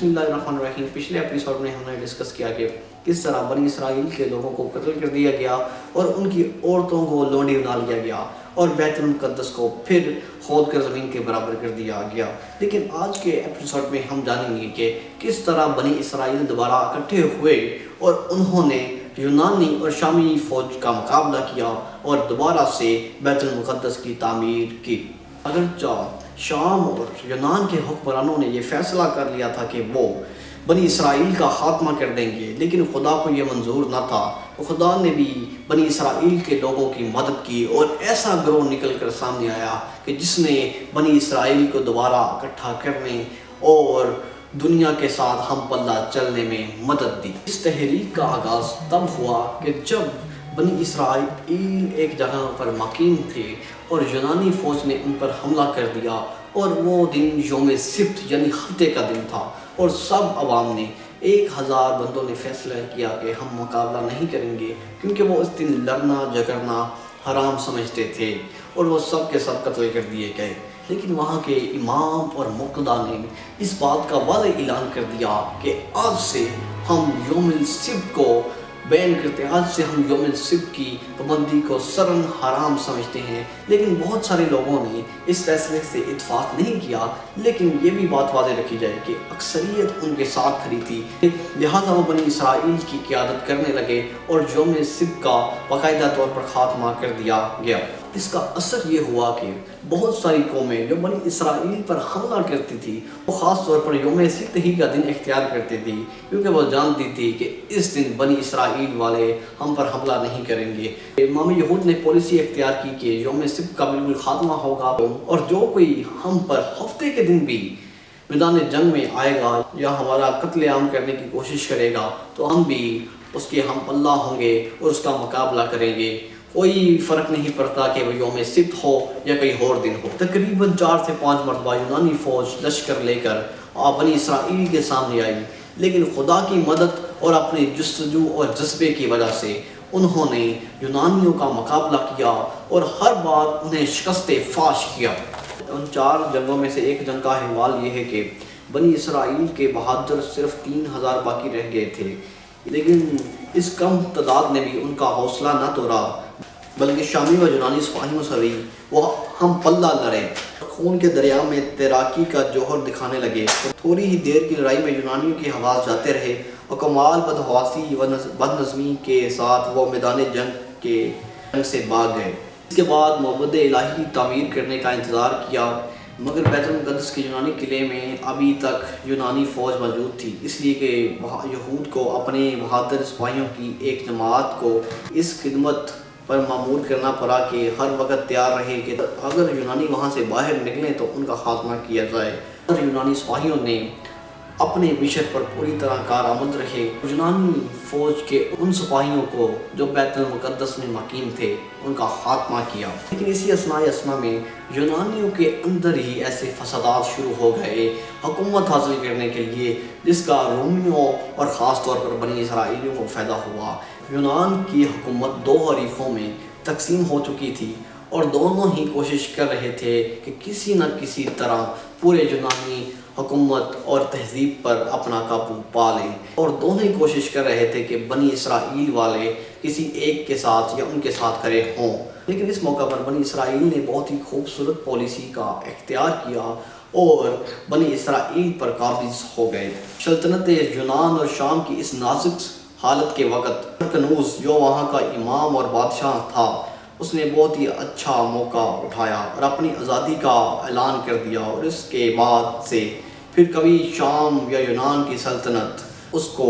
बिस्मिल्लाहिर्रहमानिर्रहीम। पिछले एपिसोड में हमने डिस्कस किया कि किस तरह बनी इसराइल के लोगों को कत्ल कर दिया गया और उनकी औरतों को लोंडी बना लिया गया और बैतुल मुक़द्दस को फिर खोद कर ज़मीन के बराबर कर दिया गया। लेकिन आज के एपिसोड में हम जानेंगे कि किस तरह बनी इसराइल दोबारा इकट्ठे हुए और उन्होंने यूनानी और शामी फ़ौज का मुकाबला किया और दोबारा से बैतुल मुक़द्दस की तामीर की। अगरचा शाम और यूनान के हुक्मरानों ने यह फैसला कर लिया था कि वो बनी इसराइल का खात्मा कर देंगे, लेकिन खुदा को यह मंजूर न था। तो खुदा ने भी बनी इसराइल के लोगों की मदद की और ऐसा ग्रोह निकल कर सामने आया कि जिसने बनी इसराइल को दोबारा इकट्ठा करने और दुनिया के साथ हम पल्ला चलने में मदद दी। इस तहरीक का आगाज़ तब हुआ कि जब बनी इसराइल एक जगह पर मकीन थे और यूनानी फ़ौज ने उन पर हमला कर दिया और वो दिन यौम सिब्त यानी हफ्ते का दिन था और सब अवाम ने 1000 बंदों ने फैसला किया कि हम मुकाबला नहीं करेंगे, क्योंकि वो उस दिन लड़ना झगड़ना हराम समझते थे और वो सब के सब कत्ल कर दिए गए। लेकिन वहाँ के इमाम और मुक़्तदा ने इस बात का वाज़ेह ऐलान कर दिया कि आज से हम यौम सिब्त को बैन करते हैं, आज से हम यौम सिब्त की पाबंदी को सरन हराम समझते हैं। लेकिन बहुत सारे लोगों ने इस फैसले से इत्फाक नहीं किया, लेकिन ये भी बात वाज़ेह रखी जाए कि अक्सरियत उनके साथ खड़ी थी, लिहाजा वो बनी इसराइल की क़यादत करने लगे और यौम सिब्त का बाकायदा तौर पर ख़ात्मा कर दिया गया। इसका असर ये हुआ कि बहुत सारी कौमें जो बनी इसराइल पर हमला करती थी वो ख़ास तौर पर यौम सिब्त ही का दिन इख्तियार करती थी, क्योंकि वो जानती थी कि इस दिन बनी इसराइल वाले हम पर हमला नहीं करेंगे। इमाम यहूद ने पॉलिसी इख्तियार की कि यौम सिब्त का बिल्कुल खात्मा होगा और जो कोई हम पर हफ्ते के दिन भी मैदान जंग में आएगा या हमारा कत्लेआम करने की कोशिश करेगा तो हम भी उसके हम पल्ला होंगे और उसका मुकाबला करेंगे। कोई फ़र्क नहीं पड़ता कि वो यौम सिब्त हो या कोई और दिन हो। तकरीबन 4 से 5 मरतबा यूनानी फ़ौज लश्कर लेकर बनी इसराइल के सामने आई, लेकिन खुदा की मदद और अपने जस्तजू और जज्बे की वजह से उन्होंने यूनानियों का मुकाबला किया और हर बार उन्हें शिकस्त फाश किया। उन 4 जंगों में से एक जंग का अहवाल ये है कि बनी इसराइल के बहादुर सिर्फ 3000 बाकी रह गए थे, लेकिन इस कम तादाद ने भी उनका हौसला न तोड़ा, बल्कि शामी व यूनानी सिपाहियों से भी वो हम पल्ला लड़े, खून के दरिया में तैराकी का जौहर दिखाने लगे। थोड़ी ही देर की लड़ाई में यूनानियों के हवास जाते रहे और कमाल बदहवासी व बदनज़मी के साथ वो मैदान जंग से भाग गए। इसके बाद मोहब्बत इलाही तामीर करने का इंतज़ार किया, मगर बैतुल मुक़द्दस के यूनानी किले में अभी तक यूनानी फ़ौज मौजूद थी, इसलिए कि यहूद को अपने बहादुर सिपाहियों की एक जमात को इस खिदमत पर मामूर करना पड़ा कि हर वक्त तैयार रहे कि अगर यूनानी वहाँ से बाहर निकलें तो उनका खात्मा किया जाए। और यूनानी सिपाहियों ने अपने मिशन पर पूरी तरह कारआमद रहे। यूनानी फ़ौज के उन सिपाहियों को जो बैतुल मुक़द्दस में मकीन थे उनका खात्मा किया। लेकिन इसी असना में यूनानियों के अंदर ही ऐसे फसादात शुरू हो गए हुकूमत हासिल करने के लिए, जिसका रोमियों और ख़ास तौर पर बनी इसराइलियों को फ़ायदा हुआ। यूनान की हुकूमत 2 हरीफों में तकसीम हो चुकी थी और दोनों ही कोशिश कर रहे थे कि किसी न किसी तरह पूरे यूनानी हुकूमत और तहजीब पर अपना काबू पा लें, और दोनों ही कोशिश कर रहे थे कि बनी इसराइल वाले किसी एक के साथ या उनके साथ खड़े हों। लेकिन इस मौका पर बनी इसराइल ने बहुत ही खूबसूरत पॉलिसी का इख्तियार किया और बनी इसराइल पर काबिज हो गए। सल्तनत यूनान और शाम की इस नाजुक हालत के वक़्त हरकनूस जो वहाँ का इमाम और बादशाह था, उसने बहुत ही अच्छा मौका उठाया और अपनी आज़ादी का ऐलान कर दिया, और इसके बाद से फिर कभी शाम या यूनान की सल्तनत उसको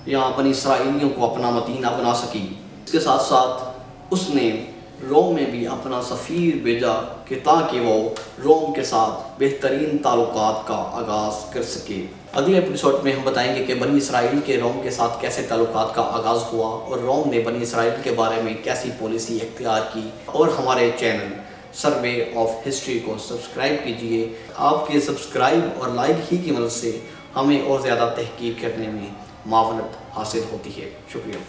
या बनी इसराइलियों को अपना मदीना बना सकी। इसके साथ साथ उसने रोम में भी अपना सफ़ीर भेजा कि ताकि वो रोम के साथ बेहतरीन ताल्लुकात का आगाज़ कर सके। अगले एपिसोड में हम बताएंगे कि बनी इसराइल के रोम के साथ कैसे ताल्लुकात का आगाज़ हुआ और रोम ने बनी इसराइल के बारे में कैसी पॉलिसी इख्तियार की। और हमारे चैनल सर्वे ऑफ हिस्ट्री को सब्सक्राइब कीजिए। आपके सब्सक्राइब और लाइक ही की मदद से हमें और ज़्यादा तहकीक करने में मावनत हासिल होती है। शुक्रिया।